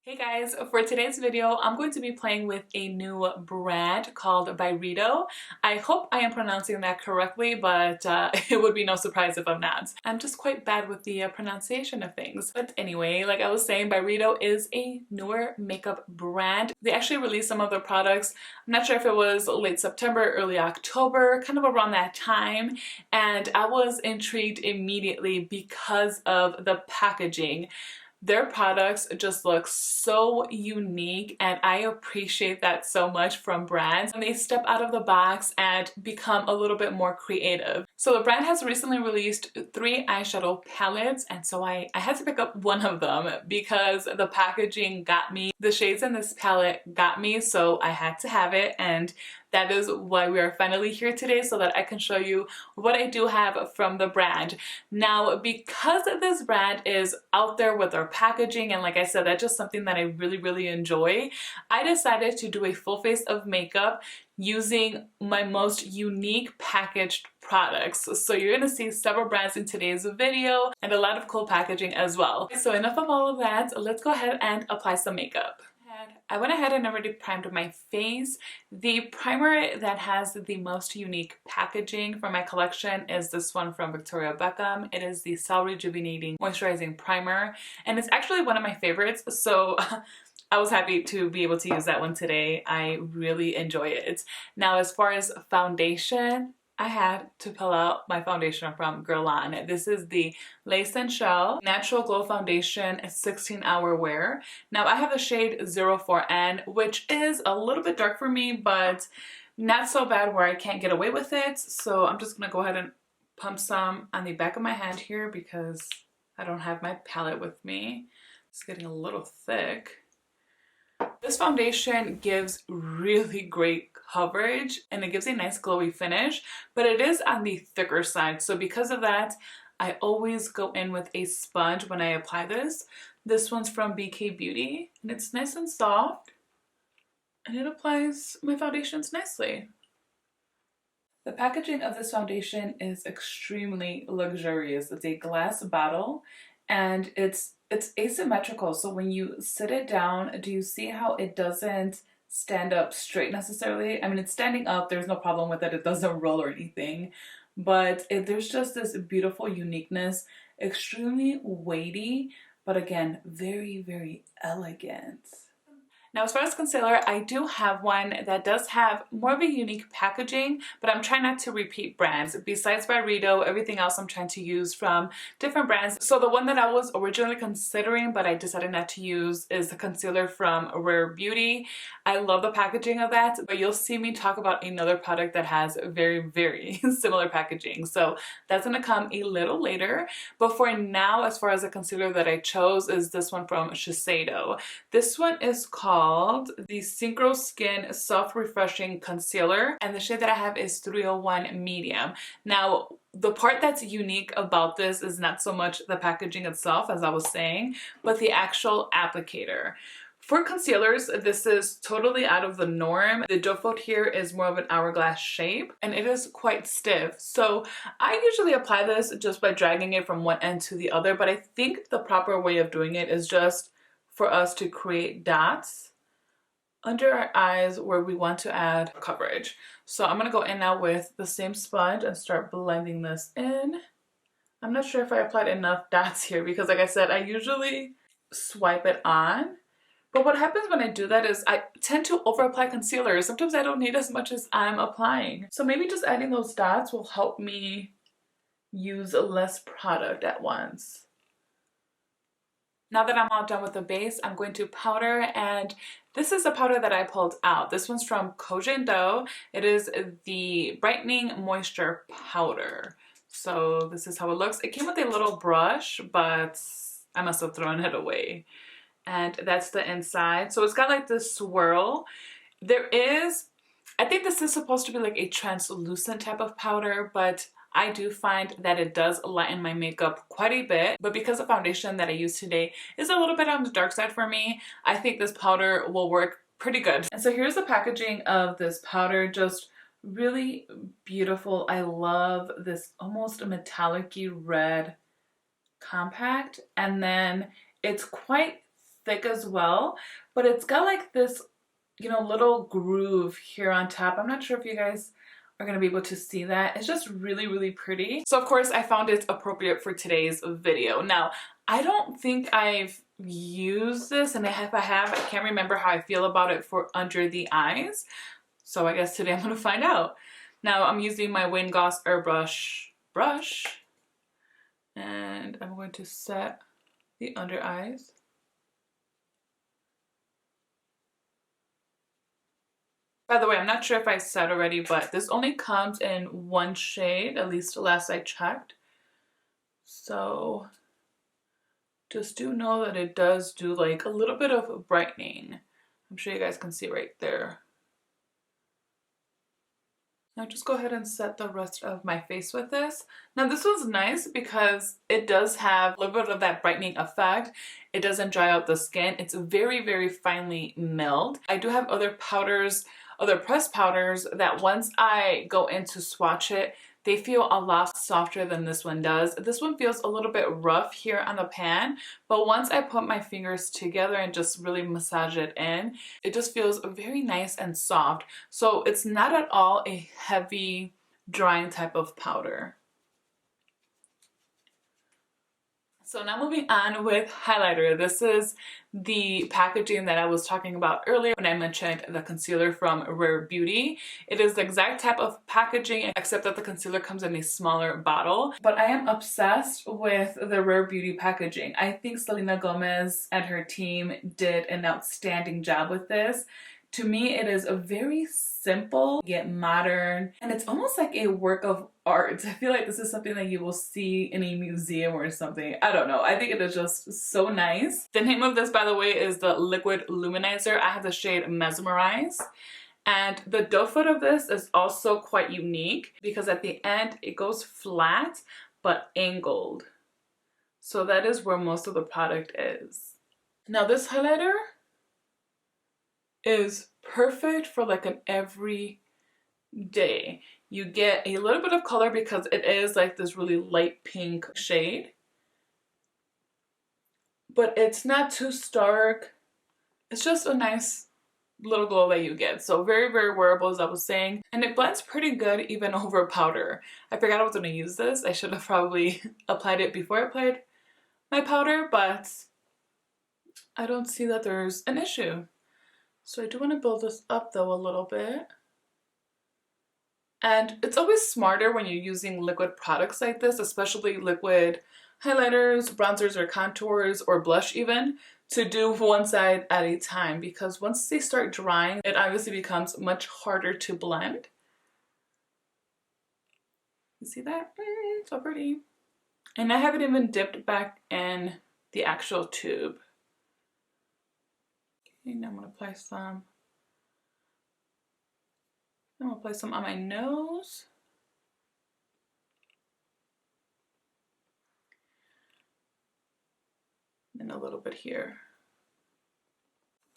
Hey guys, for today's video, I'm going to be playing with a new brand called Byredo. I hope I am pronouncing that correctly, but it would be no surprise if I'm not. I'm just quite bad with the pronunciation of things. But anyway, like I was saying, Byredo is a newer makeup brand. They actually released some of their products. I'm not sure if it was late September, early October, kind of around that time. And I was intrigued immediately because of the packaging. Their products just look so unique, and I appreciate that so much from brands when they step out of the box and become a little bit more creative. So the brand has recently released 3 eyeshadow palettes, and so I had to pick up one of them because the packaging got me. The shades in this palette got me, so I had to have it, and that is why we are finally here today, so that I can show you what I do have from the brand. Now, because this brand is out there with their packaging, and like I said, that's just something that I really enjoy, I decided to do a full face of makeup using my most unique packaged products. So you're gonna see several brands in today's video and a lot of cool packaging as well. So enough of all of that, let's go ahead and apply some makeup. I went ahead and already primed my face. The primer that has the most unique packaging from my collection is this one from Victoria Beckham. It is the Cell Rejuvenating Moisturizing Primer, and it's actually one of my favorites, so I was happy to be able to use that one today. I really enjoy it. Now, as far as foundation, I had to pull out my foundation from Guerlain. This is the Lace and Shell Natural Glow Foundation 16-hour wear. Now I have the shade 04N, which is a little bit dark for me, but not so bad where I can't get away with it. So I'm just gonna go ahead and pump some on the back of my hand here because I don't have my palette with me. It's getting a little thick. This foundation gives really great coverage and it gives a nice glowy finish, but it is on the thicker side. So because of that, I always go in with a sponge when I apply this. This one's from BK Beauty and it's nice and soft and it applies my foundations nicely. The packaging of this foundation is extremely luxurious. It's a glass bottle and it's asymmetrical, so when you sit it down, do you see how it doesn't stand up straight necessarily? I mean, it's standing up, there's no problem with it, it doesn't roll or anything, but there's just this beautiful uniqueness, extremely weighty, but again, very elegant. Now, as far as concealer, I do have one that does have more of a unique packaging, but I'm trying not to repeat brands. Besides Byredo, everything else I'm trying to use from different brands. So the one that I was originally considering, but I decided not to use, is the concealer from Rare Beauty. I love the packaging of that, but you'll see me talk about another product that has very similar packaging. So that's gonna come a little later. But for now, as far as the concealer that I chose, is this one from Shiseido. This one is called the Synchro Skin Soft Refreshing Concealer, and the shade that I have is 301 Medium. Now, the part that's unique about this is not so much the packaging itself, as I was saying, but the actual applicator. For concealers, this is totally out of the norm. The doe foot here is more of an hourglass shape and it is quite stiff. So I usually apply this just by dragging it from one end to the other, but I think the proper way of doing it is just for us to create dots under our eyes where we want to add coverage. So I'm gonna go in now with the same sponge and start blending this in. I'm not sure if I applied enough dots here because, like I said, I usually swipe it on. But what happens when I do that is I tend to over apply concealer. Sometimes I don't need as much as I'm applying. So maybe just adding those dots will help me use less product at once. Now that I'm all done with the base, I'm going to powder, and this is a powder that I pulled out. This one's from Kojendo. It is the Brightening Moisture Powder. So this is how it looks. It came with a little brush, but I must have thrown it away. And that's the inside. So it's got like this swirl. I think this is supposed to be like a translucent type of powder, but I do find that it does lighten my makeup quite a bit, but because the foundation that I use today is a little bit on the dark side for me, I think this powder will work pretty good. And so here's the packaging of this powder, just really beautiful. I love this almost metallic-y red compact, and then it's quite thick as well, but it's got like this, you know, little groove here on top. I'm not sure if you guys are going to be able to see that. It's just really, really pretty. So of course I found it appropriate for today's video. Now, I don't think I've used this, and if I have, I can't remember how I feel about it for under the eyes. So I guess today I'm going to find out. Now I'm using my Wayne Goss Airbrush brush, and I'm going to set the under eyes. By the way, I'm not sure if I said already, but this only comes in one shade, at least the last I checked. So just do know that it does do like a little bit of brightening. I'm sure you guys can see right there. Now just go ahead and set the rest of my face with this. Now this one's nice because it does have a little bit of that brightening effect. It doesn't dry out the skin. It's very, very finely milled. I do have other powders, other pressed powders that once I go in to swatch it, they feel a lot softer than this one does. This one feels a little bit rough here on the pan, but once I put my fingers together and just really massage it in, it just feels very nice and soft. So it's not at all a heavy drying type of powder. So now moving on with highlighter. This is the packaging that I was talking about earlier when I mentioned the concealer from Rare Beauty. It is the exact type of packaging except that the concealer comes in a smaller bottle. But I am obsessed with the Rare Beauty packaging. I think Selena Gomez and her team did an outstanding job with this. To me, it is a very simple yet modern, and it's almost like a work of art. I feel like this is something that you will see in a museum or something. I don't know. I think it is just so nice. The name of this, by the way, is the Liquid Luminizer. I have the shade Mesmerize. And the doe foot of this is also quite unique because at the end it goes flat but angled. So that is where most of the product is. Now this highlighter is perfect for like an everyday. You get a little bit of color because it is like this really light pink shade, but it's not too stark. It's just a nice little glow that you get. So very, very wearable, as I was saying, and it blends pretty good even over powder. I forgot I was going to use this. I should have probably applied it before I applied my powder, but I don't see that there's an issue. So I do want to build this up though a little bit. And it's always smarter when you're using liquid products like this, especially liquid highlighters, bronzers or contours or blush even, to do one side at a time, because once they start drying, it obviously becomes much harder to blend. You see that? So pretty. And I haven't even dipped back in the actual tube. Okay, now I'm gonna apply some. I'm gonna apply some on my nose. And a little bit here.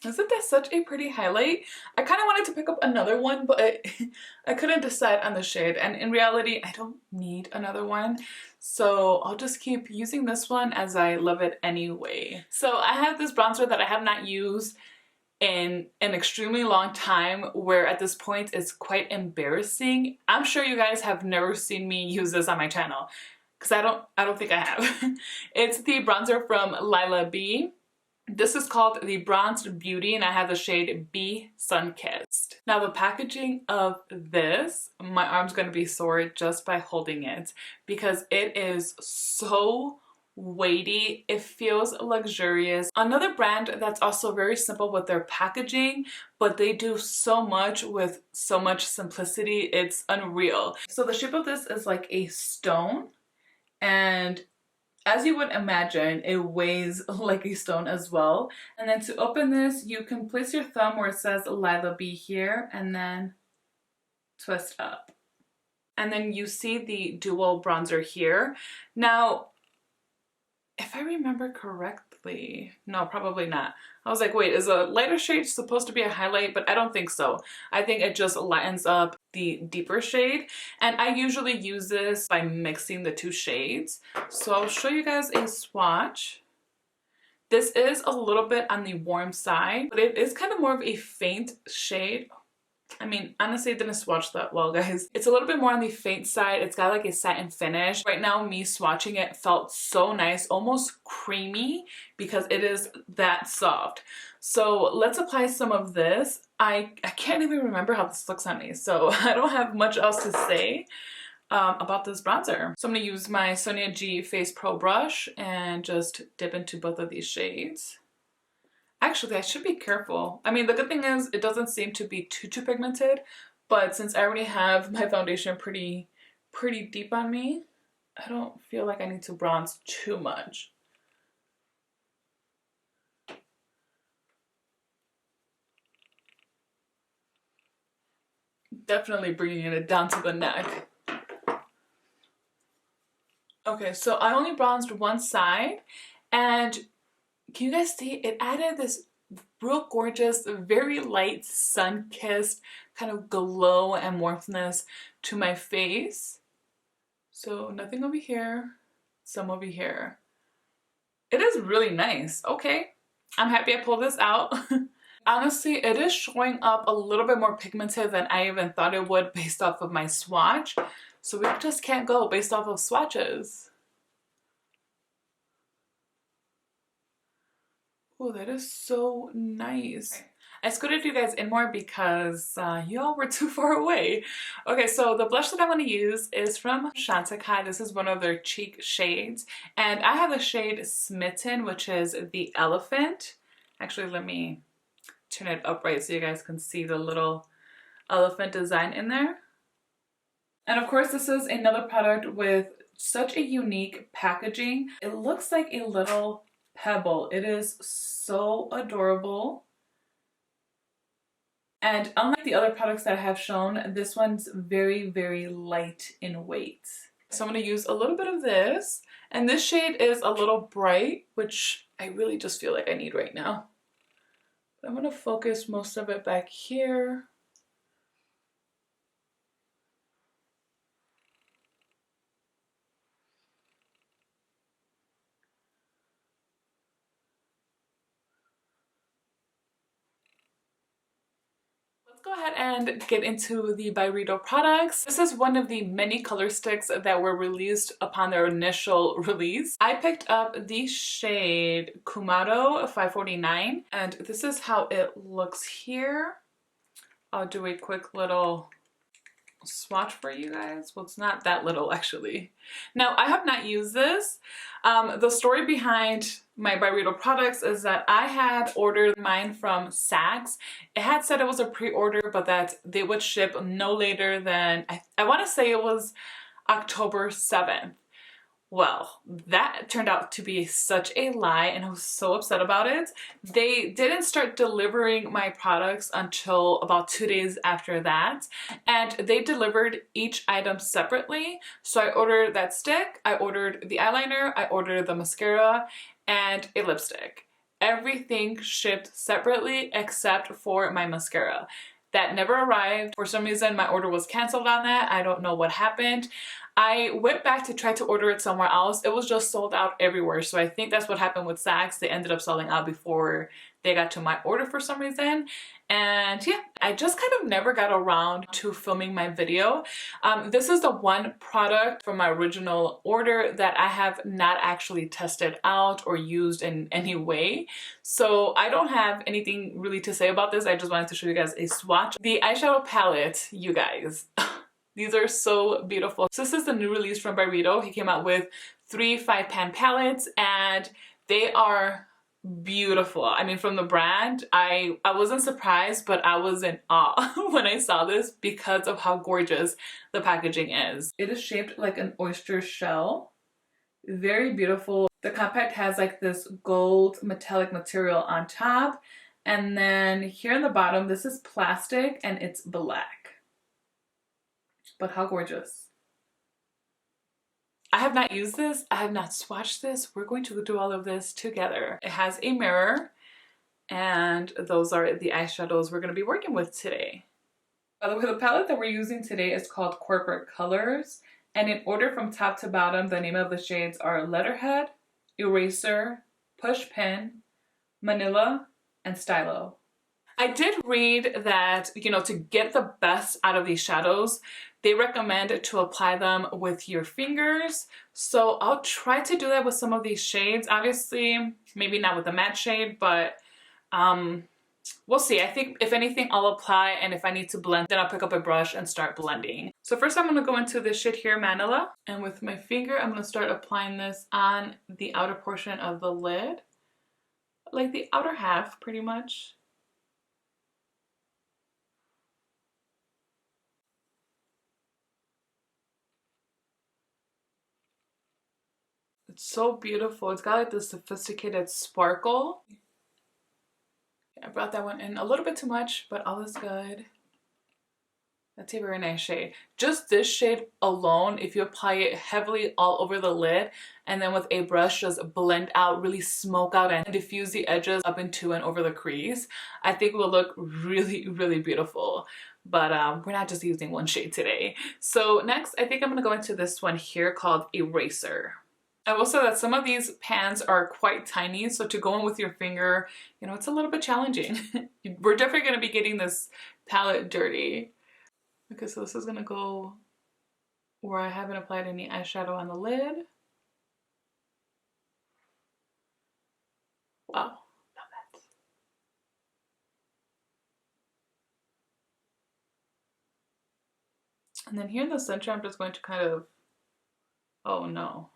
Isn't that such a pretty highlight? I kind of wanted to pick up another one, but I couldn't decide on the shade. And in reality, I don't need another one. So I'll just keep using this one as I love it anyway. So I have this bronzer that I have not used in an extremely long time, where at this point it's quite embarrassing. I'm sure you guys have never seen me use this on my channel, because I don't think I have. It's the bronzer from Lilah B. This is called the Bronzed Beauty, and I have the shade B Sunkissed. Now the packaging of this, my arm's gonna be sore just by holding it because it is so weighty. It feels luxurious. Another brand that's also very simple with their packaging, but they do so much with so much simplicity. It's unreal. So the shape of this is like a stone, and as you would imagine, it weighs like a stone as well. And then to open this, you can place your thumb where it says Lilah B here and then twist up. And then you see the dual bronzer here. Now, if I remember correctly, no, probably not. I was like, wait, is a lighter shade supposed to be a highlight? But I don't think so. I think it just lightens up the deeper shade. And I usually use this by mixing the two shades. So I'll show you guys a swatch This is a little bit on the warm side, but it is kind of more of a faint shade. I mean, honestly, it didn't swatch that well, guys. It's a little bit more on the faint side. It's got like a satin finish. Right now, me swatching it felt so nice, almost creamy, because it is that soft. So let's apply some of this. I can't even remember how this looks on me, so I don't have much else to say about this bronzer. So I'm going to use my Sonia G Face Pro brush and just dip into both of these shades. Actually, I should be careful. I mean, the good thing is it doesn't seem to be too pigmented, but since I already have my foundation pretty deep on me, I don't feel like I need to bronze too much. Definitely bringing it down to the neck. Okay, so I only bronzed one side, and can you guys see it added this real gorgeous, very light, sun-kissed kind of glow and warmthness to my face. So nothing over here, some over here. It is really nice. Okay, I'm happy I pulled this out. Honestly, it is showing up a little bit more pigmented than I even thought it would based off of my swatch. So we just can't go based off of swatches. Oh, that is so nice. I scooted you guys in more because y'all were too far away. Okay, so the blush that I'm going to use is from Chantecaille. This is one of their cheek shades. And I have the shade Smitten, which is the elephant. Actually, let me turn it upright so you guys can see the little elephant design in there. And of course, this is another product with such a unique packaging. It looks like a little pebble. It is so adorable. And unlike the other products that I have shown, this one's very light in weight. So I'm going to use a little bit of this. And this shade is a little bright, which I really just feel like I need right now. I'm going to focus most of it back here. Let's go ahead and get into the Byredo products. This is one of the many color sticks that were released upon their initial release. I picked up the shade Kumado 549, and this is how it looks here. I'll do a quick little swatch for you guys. Well, it's not that little actually. Now, I have not used this. The story behind my Byredo products is that I had ordered mine from Saks. It had said it was a pre-order, but that they would ship no later than, I want to say it was October 7th. Well, that turned out to be such a lie, and I was so upset about it. They didn't start delivering my products until about 2 days after that, and they delivered each item separately. So I ordered that stick, I ordered the eyeliner, I ordered the mascara, and a lipstick. Everything shipped separately except for my mascara. That never arrived. For some reason, my order was canceled on that. I don't know what happened. I went back to try to order it somewhere else. It was just sold out everywhere. So I think that's what happened with Saks. They ended up selling out before they got to my order for some reason. And yeah, I just kind of never got around to filming my video. This is the one product from my original order that I have not actually tested out or used in any way. So I don't have anything really to say about this. I just wanted to show you guys a swatch. The eyeshadow palette, you guys. These are so beautiful. So this is the new release from Byredo. He came out with 3 5-pan palettes, and they are beautiful. I mean, from the brand, I wasn't surprised, but I was in awe when I saw this because of how gorgeous the packaging is. It is shaped like an oyster shell. Very beautiful. The compact has like this gold metallic material on top, and then here in the bottom, this is plastic and it's black. But how gorgeous. I have not used this. I have not swatched this. We're going to do all of this together. It has a mirror, and those are the eyeshadows we're going to be working with today. By the way, the palette that we're using today is called Corporate Colors, and in order from top to bottom, the name of the shades are Letterhead, Eraser, Push Pin, Manila, and Stylo. I did read that, you know, to get the best out of these shadows, they recommend to apply them with your fingers. So I'll try to do that with some of these shades. Obviously, maybe not with the matte shade, but we'll see. I think if anything, I'll apply, and if I need to blend, then I'll pick up a brush and start blending. So first I'm gonna go into this shade here, Manila. And with my finger, I'm gonna start applying this on the outer portion of the lid. Like the outer half, pretty much. It's so beautiful. It's got like this sophisticated sparkle. I brought that one in a little bit too much, but all is good. That's a very nice shade. Just this shade alone, if you apply it heavily all over the lid and then with a brush just blend out, really smoke out and diffuse the edges up into and over the crease, I think it will look really, really beautiful. But we're not just using one shade today. So next, I think I'm gonna go into this one here called Eraser. I will say that some of these pans are quite tiny, so to go in with your finger, you know, it's a little bit challenging. We're definitely gonna be getting this palette dirty. Okay, so this is gonna go where I haven't applied any eyeshadow on the lid. Wow, love that. And then here in the center, I'm just going to kind of, oh no.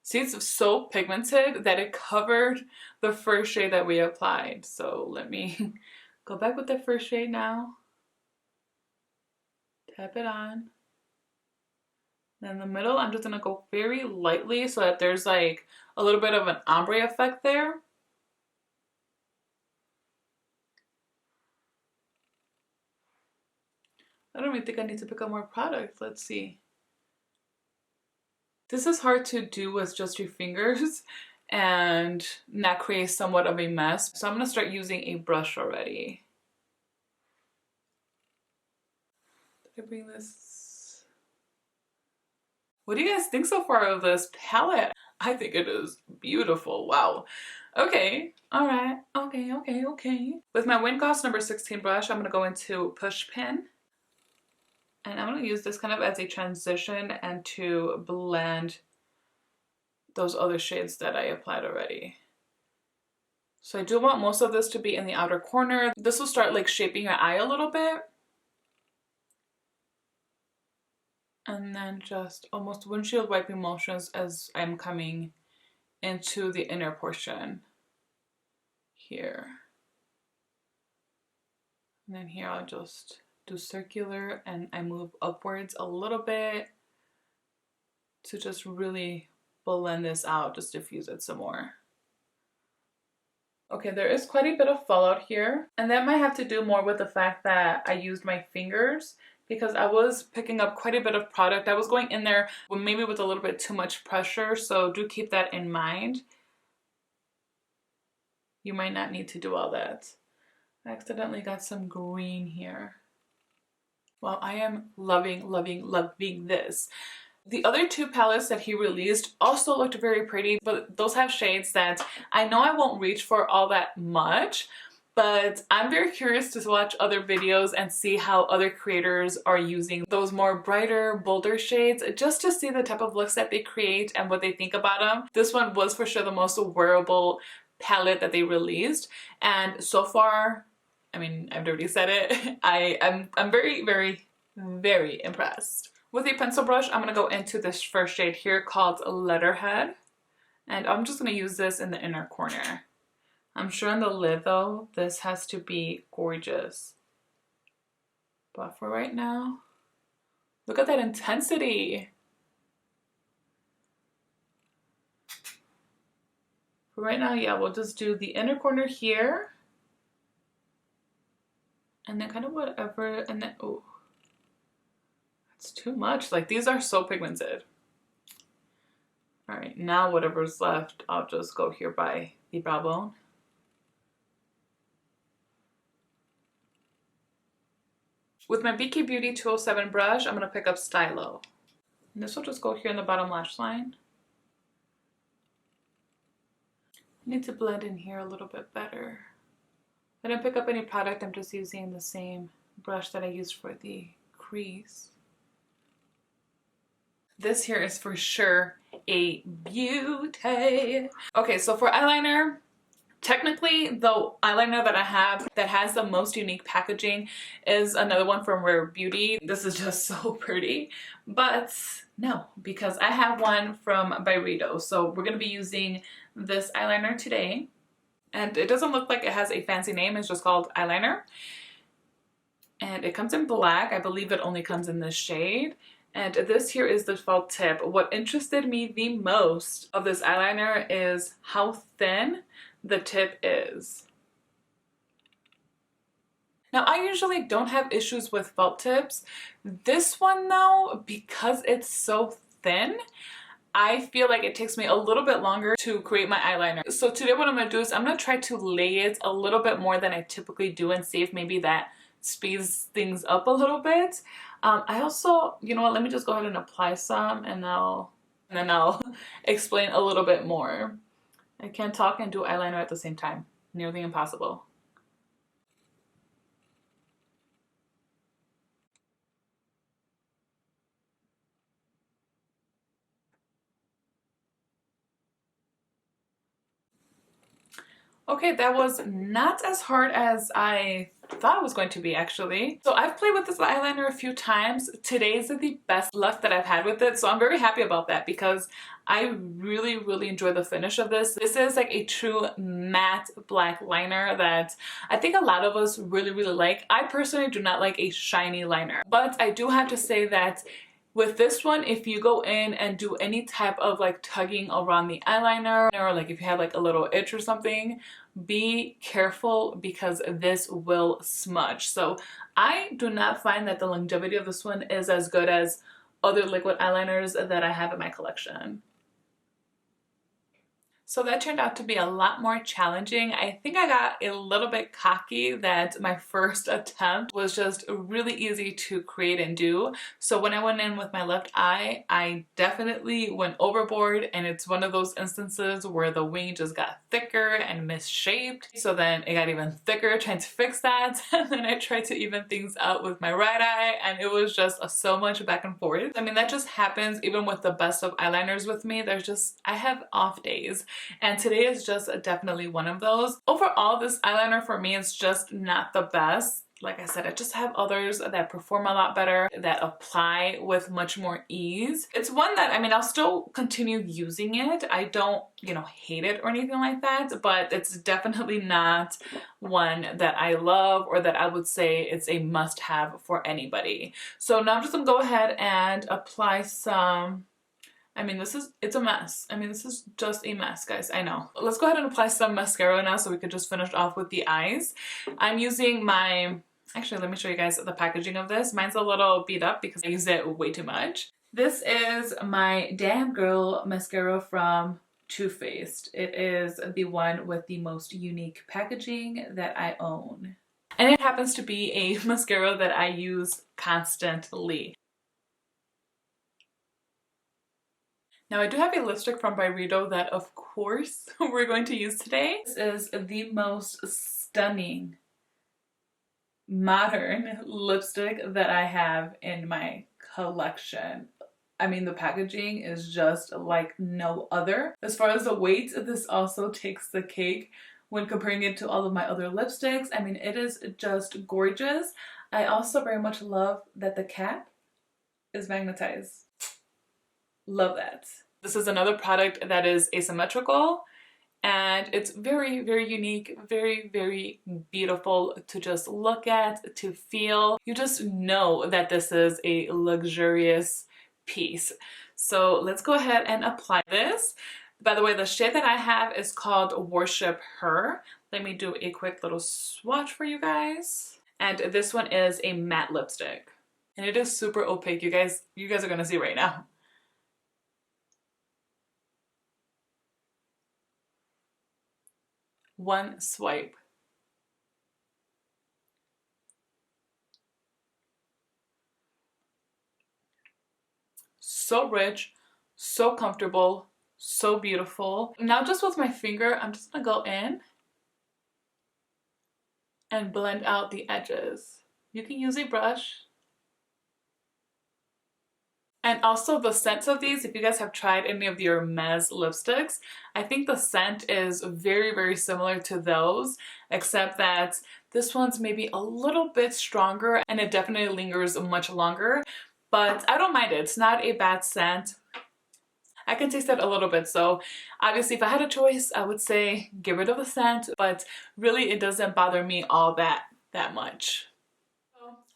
See, it's so pigmented that it covered the first shade that we applied. So let me go back with the first shade now. Tap it on. Then in the middle, I'm just gonna go very lightly so that there's like a little bit of an ombre effect there. I don't even think I need to pick up more product. Let's see. This is hard to do with just your fingers and not create somewhat of a mess. So I'm gonna start using a brush already. Did I bring this? What do you guys think so far of this palette? I think it is beautiful. Wow. Okay. All right. Okay. With my Win Gloss number 16 brush, I'm gonna go into Push Pin. And I'm going to use this kind of as a transition and to blend those other shades that I applied already. So I do want most of this to be in the outer corner. This will start like shaping your eye a little bit. And then just almost windshield wiping motions as I'm coming into the inner portion here. And then here I'll just do circular and I move upwards a little bit to just really blend this out, just diffuse it some more. Okay, there is quite a bit of fallout here, and that might have to do more with the fact that I used my fingers because I was picking up quite a bit of product. I was going in there maybe with a little bit too much pressure, so do keep that in mind. You might not need to do all that. I accidentally got some green here. Well, I am loving this. The other two palettes that he released also looked very pretty, but those have shades that I know I won't reach for all that much, but I'm very curious to watch other videos and see how other creators are using those more brighter, bolder shades just to see the type of looks that they create and what they think about them. This one was for sure the most wearable palette that they released, and so far, I mean, I've already said it, I'm very impressed. With a pencil brush, I'm gonna go into this first shade here called Letterhead, and I'm just gonna use this in the inner corner. I'm sure on the lid though, this has to be gorgeous. But for right now, look at that intensity. For right now, yeah, we'll just do the inner corner here. And then kind of whatever, and then, oh, that's too much. Like, these are so pigmented. All right, now whatever's left, I'll just go here by the brow bone. With my BK Beauty 207 brush, I'm gonna pick up Stylo. And this will just go here in the bottom lash line. need to blend in here a little bit better. I didn't pick up any product. I'm just using the same brush that I used for the crease. This here is for sure a beauty. Okay, so for eyeliner, technically the eyeliner that I have that has the most unique packaging is another one from Rare Beauty. This is just so pretty, but no, because I have one from Byredo. So we're gonna be using this eyeliner today. And it doesn't look like it has a fancy name, it's just called eyeliner. And it comes in black. I believe it only comes in this shade. And this here is the felt tip. What interested me the most of this eyeliner is how thin the tip is. Now, I usually don't have issues with felt tips. This one though, because it's so thin, I feel like it takes me a little bit longer to create my eyeliner. So today what I'm going to do is I'm going to try to lay it a little bit more than I typically do and see if maybe that speeds things up a little bit. I also, you know what, let me just go ahead and apply some and then I'll explain a little bit more. I can't talk and do eyeliner at the same time. Nearly impossible. Okay, that was not as hard as I thought it was going to be actually. So I've played with this eyeliner a few times. Today's the best luck that I've had with it. So I'm very happy about that because I really enjoy the finish of this. This is like a true matte black liner that I think a lot of us really like. I personally do not like a shiny liner, but I do have to say that with this one, if you go in and do any type of like tugging around the eyeliner or like if you have like a little itch or something, be careful because this will smudge. So I do not find that the longevity of this one is as good as other liquid eyeliners that I have in my collection. So that turned out to be a lot more challenging. I think I got a little bit cocky that my first attempt was just really easy to create and do. So when I went in with my left eye, I definitely went overboard, and it's one of those instances where the wing just got thicker and misshaped. So then it got even thicker trying to fix that. And then I tried to even things out with my right eye, and it was just so much back and forth. I mean, that just happens even with the best of eyeliners with me. I have off days. And today is just definitely one of those. Overall, this eyeliner for me is just not the best. Like I said, I just have others that perform a lot better, that apply with much more ease. It's one that, I mean, I'll still continue using it. I don't, you know, hate it or anything like that, but it's definitely not one that I love or that I would say it's a must-have for anybody. So now I'm just gonna go ahead and apply some. I mean, it's a mess. I mean, this is just a mess, guys. I know. Let's go ahead and apply some mascara now so we can just finish off with the eyes. I'm using actually, let me show you guys the packaging of this. Mine's a little beat up because I use it way too much. This is my Damn Girl mascara from Too Faced. It is the one with the most unique packaging that I own. And it happens to be a mascara that I use constantly. Now I do have a lipstick from Byredo that of course we're going to use today. This is the most stunning modern lipstick that I have in my collection. I mean, the packaging is just like no other. As far as the weight, this also takes the cake when comparing it to all of my other lipsticks. I mean, it is just gorgeous. I also very much love that the cap is magnetized. Love that. This is another product that is asymmetrical, and it's very unique, very beautiful to just look at, to feel. You just know that this is a luxurious piece. So let's go ahead and apply this. By the way, the shade that I have is called Worship Her. Let me do a quick little swatch for you guys. And this one is a matte lipstick, and it is super opaque. You guys are gonna see right now. One swipe. So rich, so comfortable, So beautiful. Now just with my finger, I'm just gonna go in and blend out the edges. You can use a brush. And also the scents of these, if you guys have tried any of the Hermes lipsticks, I think the scent is very, very similar to those, except that this one's maybe a little bit stronger and it definitely lingers much longer, but I don't mind it. It's not a bad scent. I can taste it a little bit, so obviously if I had a choice, I would say get rid of the scent, but really it doesn't bother me all that much.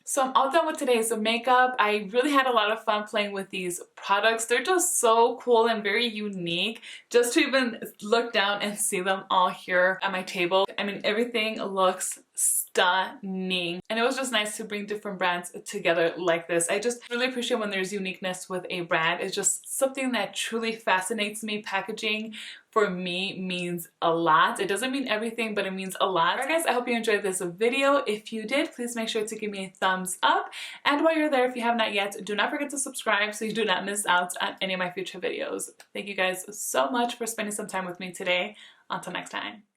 So I'm all done with today's makeup. I really had a lot of fun playing with these products. They're just so cool and very unique. Just to even look down and see them all here at my table. I mean, everything looks stunning. And it was just nice to bring different brands together like this. I just really appreciate when there's uniqueness with a brand. It's just something that truly fascinates me. Packaging for me means a lot. It doesn't mean everything, but it means a lot. Alright guys, I hope you enjoyed this video. If you did, please make sure to give me a thumbs up. And while you're there, if you have not yet, do not forget to subscribe so you do not miss out on any of my future videos. Thank you guys so much for spending some time with me today. Until next time.